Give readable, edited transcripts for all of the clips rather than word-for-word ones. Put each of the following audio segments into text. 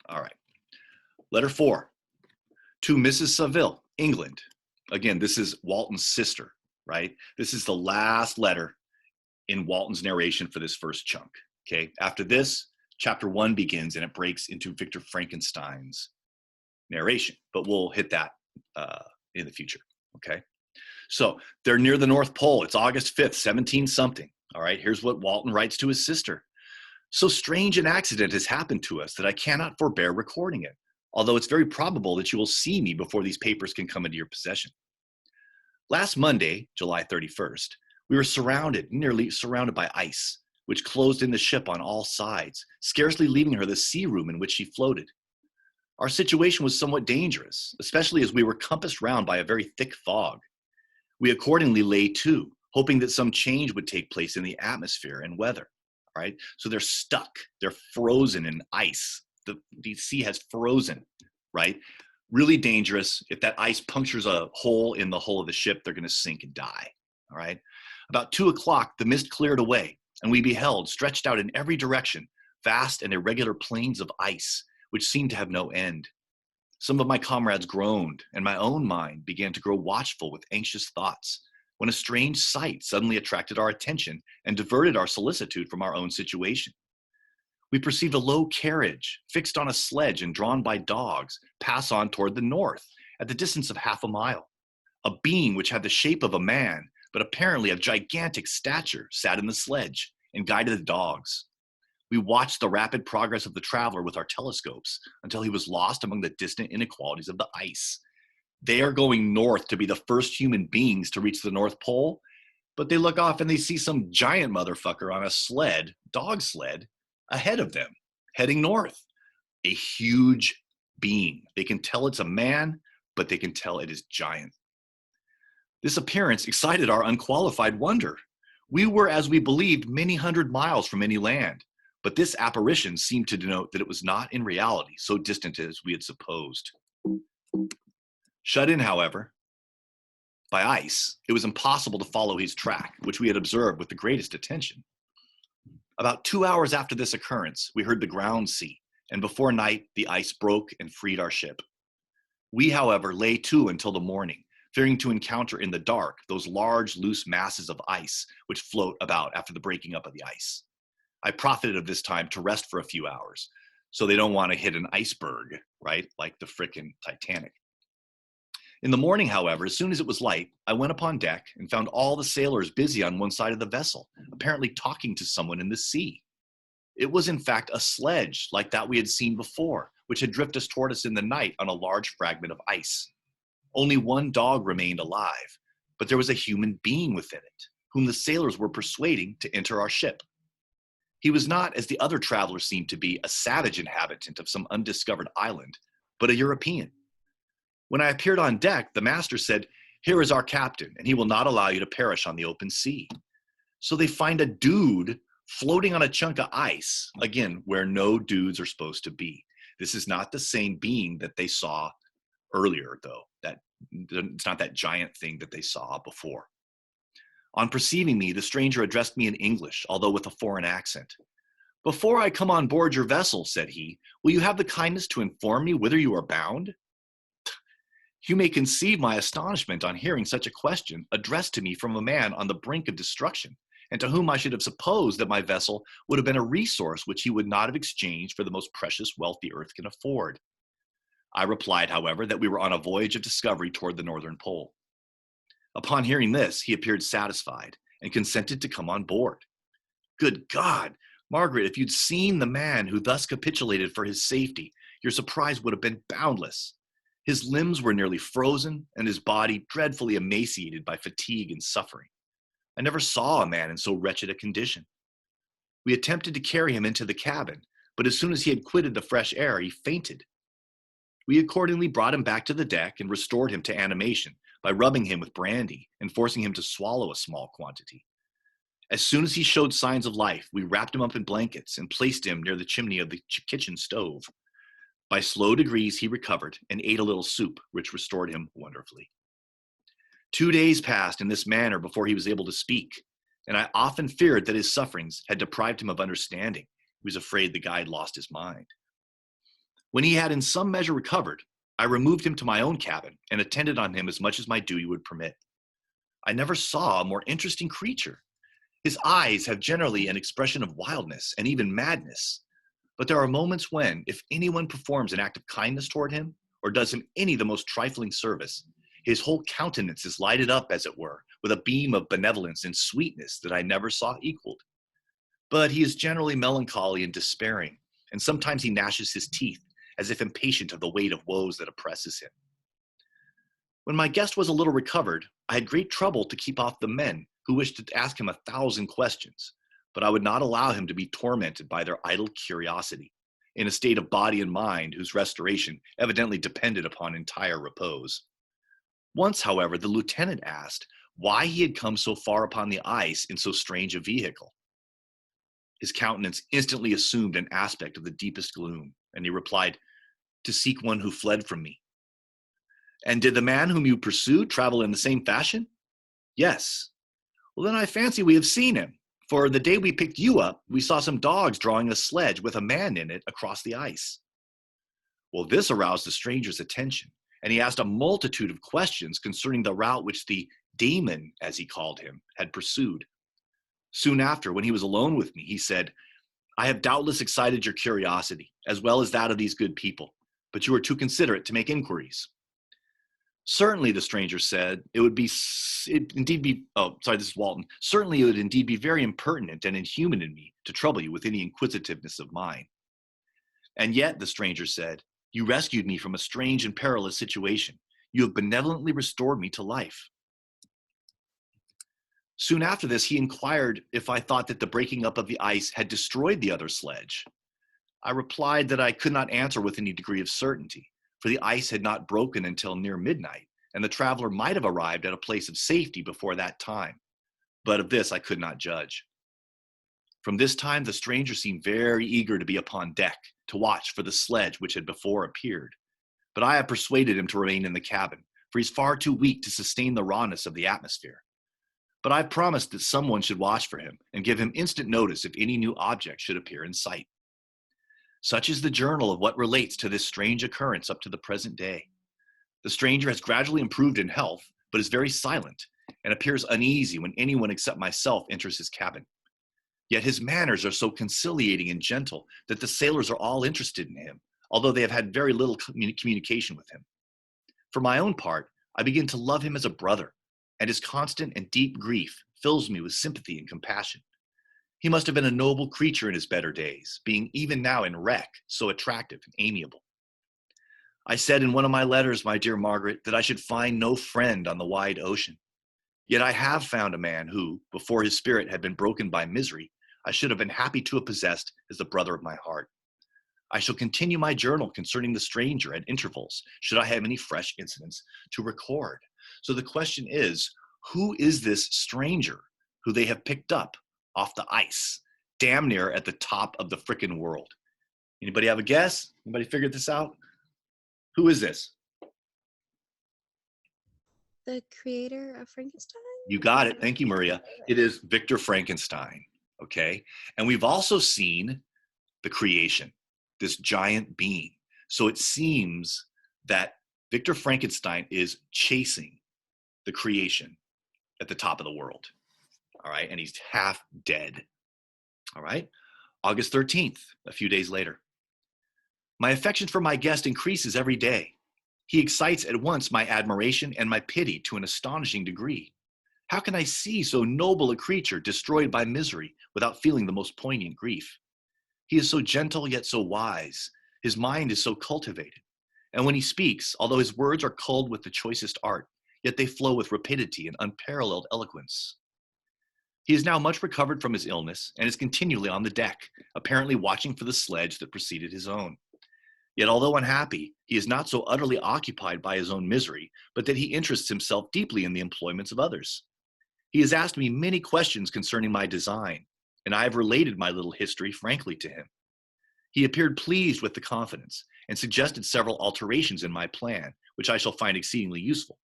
All right. Letter 4 to Mrs. Saville, England. Again, this is Walton's sister, right? This is the last letter in Walton's narration for this first chunk. Okay. After this, chapter 1 begins and it breaks into Victor Frankenstein's narration, but we'll hit that in the future. Okay. So they're near the North Pole. It's August 5th, 17 something. All right. Here's what Walton writes to his sister. So strange an accident has happened to us that I cannot forbear recording it, although it's very probable that you will see me before these papers can come into your possession. Last Monday, July 31st, we were nearly surrounded by ice, which closed in the ship on all sides, scarcely leaving her the sea room in which she floated. Our situation was somewhat dangerous, especially as we were compassed round by a very thick fog. We accordingly lay to, hoping that some change would take place in the atmosphere and weather. All right, so they're stuck, they're frozen in ice. The sea has frozen, right? Really dangerous. If that ice punctures a hole in the hull of the ship, they're going to sink and die. All right. About 2 o'clock, the mist cleared away, and we beheld, stretched out in every direction, vast and irregular plains of ice, which seemed to have no end. Some of my comrades groaned, and my own mind began to grow watchful with anxious thoughts, when a strange sight suddenly attracted our attention and diverted our solicitude from our own situation. We perceived a low carriage, fixed on a sledge and drawn by dogs, pass on toward the north, at the distance of half a mile. A being which had the shape of a man, but apparently of gigantic stature, sat in the sledge and guided the dogs. We watched the rapid progress of the traveler with our telescopes until he was lost among the distant inequalities of the ice. They are going north to be the first human beings to reach the North Pole, but they look off and they see some giant motherfucker on a sled, dog sled, ahead of them, heading north. A huge being. They can tell it's a man, but they can tell it is giant. This appearance excited our unqualified wonder. We were, as we believed, many hundred miles from any land, but this apparition seemed to denote that it was not in reality so distant as we had supposed. Shut in, however, by ice, it was impossible to follow his track, which we had observed with the greatest attention. About 2 hours after this occurrence, we heard the ground sea, and before night, the ice broke and freed our ship. We, however, lay to until the morning, fearing to encounter in the dark those large, loose masses of ice which float about after the breaking up of the ice. I profited of this time to rest for a few hours, so they don't want to hit an iceberg, right? Like the frickin' Titanic. In the morning, however, as soon as it was light, I went upon deck and found all the sailors busy on one side of the vessel, apparently talking to someone in the sea. It was in fact a sledge like that we had seen before, which had drifted toward us in the night on a large fragment of ice. Only one dog remained alive, but there was a human being within it, whom the sailors were persuading to enter our ship. He was not, as the other travelers seemed to be, a savage inhabitant of some undiscovered island, but a European. When I appeared on deck, the master said, "Here is our captain, and he will not allow you to perish on the open sea." So they find a dude floating on a chunk of ice, again, where no dudes are supposed to be. This is not the same being that they saw earlier, though. It's not that giant thing that they saw before. On perceiving me, the stranger addressed me in English, although with a foreign accent. "Before I come on board your vessel," said he, "will you have the kindness to inform me whither you are bound?" You may conceive my astonishment on hearing such a question addressed to me from a man on the brink of destruction, and to whom I should have supposed that my vessel would have been a resource which he would not have exchanged for the most precious wealth the earth can afford. I replied, however, that we were on a voyage of discovery toward the northern pole. Upon hearing this, he appeared satisfied and consented to come on board. Good God, Margaret, if you'd seen the man who thus capitulated for his safety, your surprise would have been boundless. His limbs were nearly frozen, and his body dreadfully emaciated by fatigue and suffering. I never saw a man in so wretched a condition. We attempted to carry him into the cabin, but as soon as he had quitted the fresh air, he fainted. We accordingly brought him back to the deck and restored him to animation by rubbing him with brandy and forcing him to swallow a small quantity. As soon as he showed signs of life, we wrapped him up in blankets and placed him near the chimney of the kitchen stove. By slow degrees, he recovered and ate a little soup, which restored him wonderfully. 2 days passed in this manner before he was able to speak, and I often feared that his sufferings had deprived him of understanding. He was afraid the guide lost his mind. When he had in some measure recovered, I removed him to my own cabin and attended on him as much as my duty would permit. I never saw a more interesting creature. His eyes have generally an expression of wildness and even madness. But there are moments when, if anyone performs an act of kindness toward him, or does him any the most trifling service, his whole countenance is lighted up, as it were, with a beam of benevolence and sweetness that I never saw equaled. But he is generally melancholy and despairing, and sometimes he gnashes his teeth, as if impatient of the weight of woes that oppresses him. When my guest was a little recovered, I had great trouble to keep off the men who wished to ask him 1,000 questions, but I would not allow him to be tormented by their idle curiosity, in a state of body and mind whose restoration evidently depended upon entire repose. Once, however, the lieutenant asked why he had come so far upon the ice in so strange a vehicle. His countenance instantly assumed an aspect of the deepest gloom, and he replied, "To seek one who fled from me." "And did the man whom you pursued travel in the same fashion?" "Yes." "Well, then I fancy we have seen him, for the day we picked you up, we saw some dogs drawing a sledge with a man in it across the ice." Well, this aroused the stranger's attention, and he asked a multitude of questions concerning the route which the demon, as he called him, had pursued. Soon after, when he was alone with me, he said, "I have doubtless excited your curiosity, as well as that of these good people, but you are too considerate to make inquiries." "Certainly," the stranger said, this is Walton. "Certainly it would indeed be very impertinent and inhuman in me to trouble you with any inquisitiveness of mine." "And yet," the stranger said, "you rescued me from a strange and perilous situation. You have benevolently restored me to life." Soon after this, he inquired if I thought that the breaking up of the ice had destroyed the other sledge. I replied that I could not answer with any degree of certainty, for the ice had not broken until near midnight, and the traveler might have arrived at a place of safety before that time. But of this I could not judge. From this time, the stranger seemed very eager to be upon deck, to watch for the sledge which had before appeared. But I have persuaded him to remain in the cabin, for he is far too weak to sustain the rawness of the atmosphere. But I promised that someone should watch for him and give him instant notice if any new object should appear in sight. Such is the journal of what relates to this strange occurrence up to the present day. The stranger has gradually improved in health, but is very silent, and appears uneasy when anyone except myself enters his cabin. Yet his manners are so conciliating and gentle that the sailors are all interested in him, although they have had very little communication with him. For my own part, I begin to love him as a brother, and his constant and deep grief fills me with sympathy and compassion. He must have been a noble creature in his better days, being even now in wreck, so attractive and amiable. I said in one of my letters, my dear Margaret, that I should find no friend on the wide ocean. Yet I have found a man who, before his spirit had been broken by misery, I should have been happy to have possessed as the brother of my heart. I shall continue my journal concerning the stranger at intervals, should I have any fresh incidents to record. So the question is, who is this stranger who they have picked up off the ice, damn near at the top of the frickin' world? Anybody have a guess? Anybody figured this out? Who is this? The creator of Frankenstein? You got it. Thank you, Maria. It is Victor Frankenstein, okay? And we've also seen the creation, this giant being. So it seems that Victor Frankenstein is chasing the creation at the top of the world, all right? And he's half dead, all right? August 13th, a few days later. My affection for my guest increases every day. He excites at once my admiration and my pity to an astonishing degree. How can I see so noble a creature destroyed by misery without feeling the most poignant grief? He is so gentle yet so wise. His mind is so cultivated. And when he speaks, although his words are culled with the choicest art, yet they flow with rapidity and unparalleled eloquence. He is now much recovered from his illness and is continually on the deck, apparently watching for the sledge that preceded his own. Yet although unhappy, he is not so utterly occupied by his own misery, but that he interests himself deeply in the employments of others. He has asked me many questions concerning my design, and I have related my little history frankly to him. He appeared pleased with the confidence and suggested several alterations in my plan, which I shall find exceedingly useful.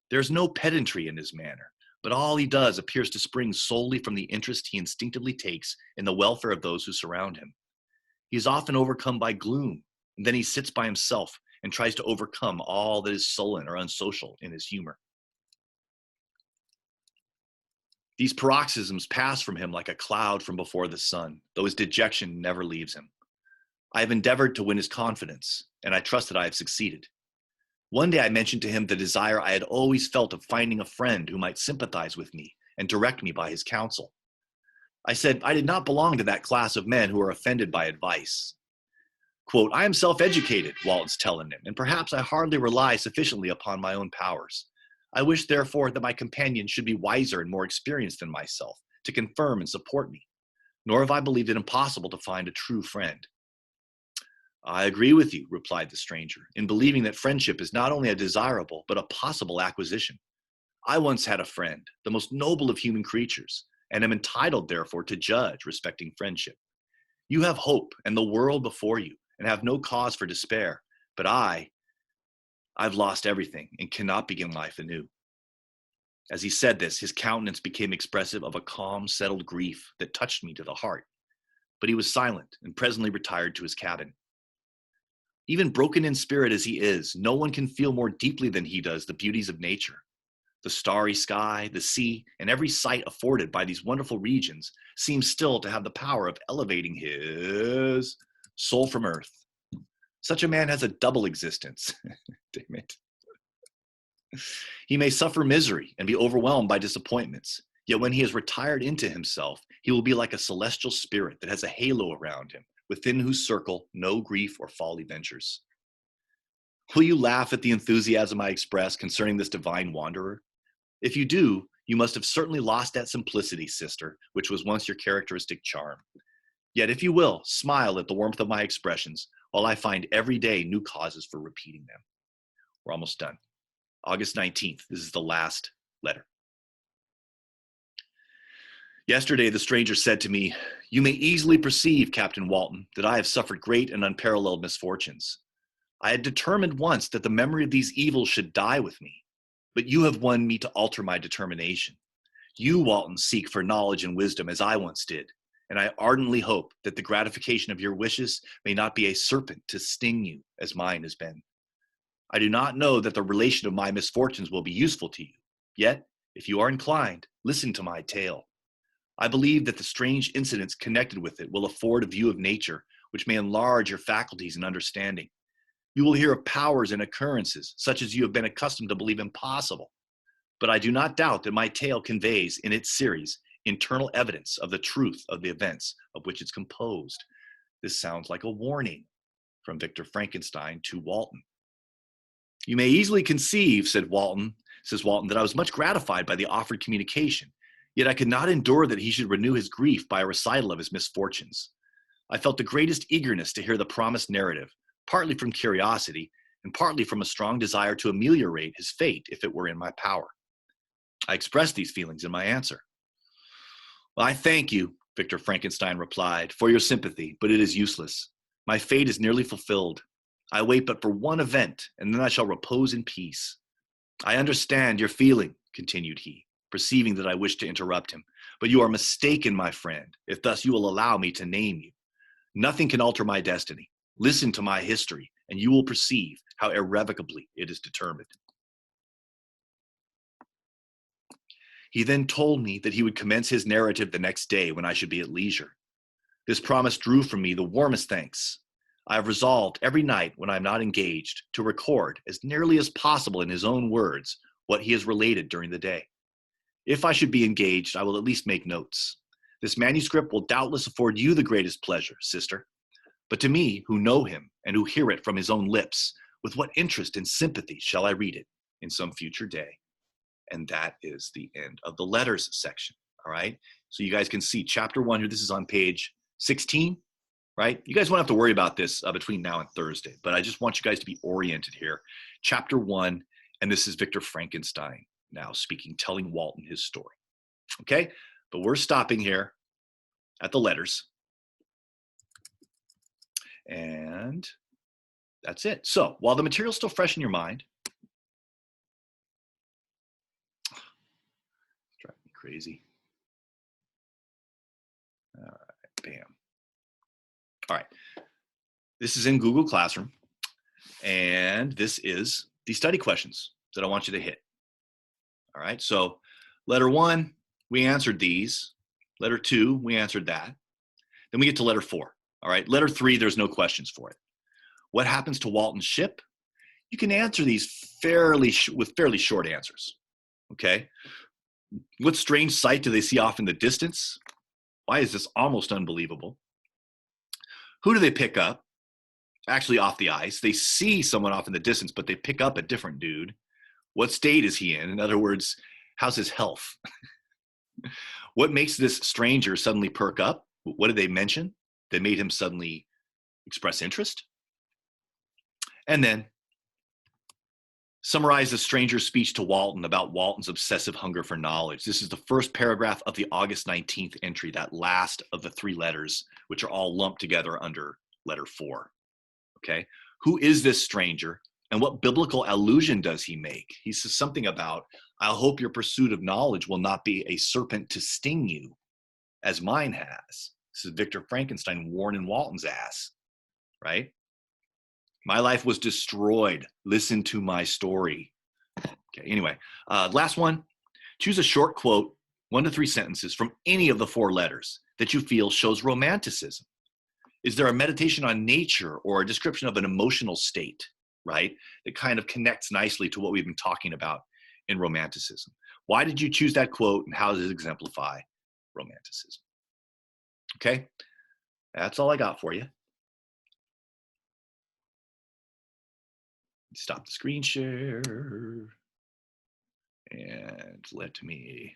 There is no pedantry in his manner, but all he does appears to spring solely from the interest he instinctively takes in the welfare of those who surround him. He is often overcome by gloom, And then he sits by himself and tries to overcome all that is sullen or unsocial in his humor. These paroxysms pass from him like a cloud from before the sun, though his dejection never leaves him. I have endeavored to win his confidence, and I trust that I have succeeded. One day I mentioned to him the desire I had always felt of finding a friend who might sympathize with me and direct me by his counsel. I said I did not belong to that class of men who are offended by advice. Quote, I am self-educated, Walton's telling him, and perhaps I hardly rely sufficiently upon my own powers. I wish, therefore, that my companion should be wiser and more experienced than myself, to confirm and support me. Nor have I believed it impossible to find a true friend. I agree with you, replied the stranger, in believing that friendship is not only a desirable, but a possible acquisition. I once had a friend, the most noble of human creatures, and am entitled, therefore, to judge respecting friendship. You have hope and the world before you, and have no cause for despair, but I've lost everything and cannot begin life anew. As he said this, his countenance became expressive of a calm, settled grief that touched me to the heart. But he was silent and presently retired to his cabin. Even broken in spirit as he is, no one can feel more deeply than he does the beauties of nature. The starry sky, the sea, and every sight afforded by these wonderful regions seems still to have the power of elevating his soul from earth. Such a man has a double existence. Damn it. He may suffer misery and be overwhelmed by disappointments, yet when he has retired into himself, he will be like a celestial spirit that has a halo around him, within whose circle no grief or folly ventures. Will you laugh at the enthusiasm I express concerning this divine wanderer? If you do, you must have certainly lost that simplicity, sister, which was once your characteristic charm. Yet if you will, smile at the warmth of my expressions, while I find every day new causes for repeating them. We're almost done. August 19th, this is the last letter. Yesterday, the stranger said to me, you may easily perceive, Captain Walton, that I have suffered great and unparalleled misfortunes. I had determined once that the memory of these evils should die with me, but you have won me to alter my determination. You, Walton, seek for knowledge and wisdom as I once did, and I ardently hope that the gratification of your wishes may not be a serpent to sting you as mine has been. I do not know that the relation of my misfortunes will be useful to you, yet, if you are inclined, listen to my tale. I believe that the strange incidents connected with it will afford a view of nature which may enlarge your faculties and understanding. You will hear of powers and occurrences such as you have been accustomed to believe impossible. But I do not doubt that my tale conveys in its series internal evidence of the truth of the events of which it's composed. This sounds like a warning from Victor Frankenstein to Walton. You may easily conceive, says Walton, that I was much gratified by the offered communication, yet I could not endure that he should renew his grief by a recital of his misfortunes. I felt the greatest eagerness to hear the promised narrative, partly from curiosity and partly from a strong desire to ameliorate his fate if it were in my power. I expressed these feelings in my answer. Well, I thank you, Victor Frankenstein replied, for your sympathy, but it is useless. My fate is nearly fulfilled. I wait but for one event, and then I shall repose in peace. I understand your feeling, continued he, perceiving that I wished to interrupt him, but you are mistaken, my friend, if thus you will allow me to name you. Nothing can alter my destiny. Listen to my history, and you will perceive how irrevocably it is determined. He then told me that he would commence his narrative the next day when I should be at leisure. This promise drew from me the warmest thanks. I have resolved every night when I am not engaged to record as nearly as possible in his own words what he has related during the day. If I should be engaged, I will at least make notes. This manuscript will doubtless afford you the greatest pleasure, sister. But to me, who know him and who hear it from his own lips, with what interest and sympathy shall I read it in some future day? And that is the end of the letters section, all right? So you guys can see chapter 1 here. This is on page 16, right? You guys won't have to worry about this between now and Thursday, but I just want you guys to be oriented here. Chapter 1, and this is Victor Frankenstein now speaking, telling Walton his story, okay? But we're stopping here at the letters. And that's it. So while the material's still fresh in your mind, driving me crazy. All right, bam. All right. This is in Google Classroom, and this is the study questions that I want you to hit. All right, so letter 1, we answered these. Letter 2, we answered that. Then we get to letter 4. All right, letter 3, there's no questions for it. What happens to Walton's ship? You can answer these with fairly short answers. Okay, what strange sight do they see off in the distance? Why is this almost unbelievable? Who do they pick up? Actually, off the ice. They see someone off in the distance, but they pick up a different dude. What state is he in? In other words, how's his health? What makes this stranger suddenly perk up? What did they mention that made him suddenly express interest? And then summarize the stranger's speech to Walton about Walton's obsessive hunger for knowledge. This is the first paragraph of the August 19th entry, that last of the 3 letters, which are all lumped together under letter 4. Okay, who is this stranger, and what biblical allusion does he make? He says something about, I hope your pursuit of knowledge will not be a serpent to sting you, as mine has. This is Victor Frankenstein warning Walton's ass, right? My life was destroyed. Listen to my story. Okay, anyway, last one. Choose a short quote, 1 to 3 sentences from any of the 4 letters that you feel shows romanticism. Is there a meditation on nature or a description of an emotional state, right, that kind of connects nicely to what we've been talking about in romanticism? Why did you choose that quote, and how does it exemplify romanticism? Okay, that's all I got for you. Stop the screen share and let me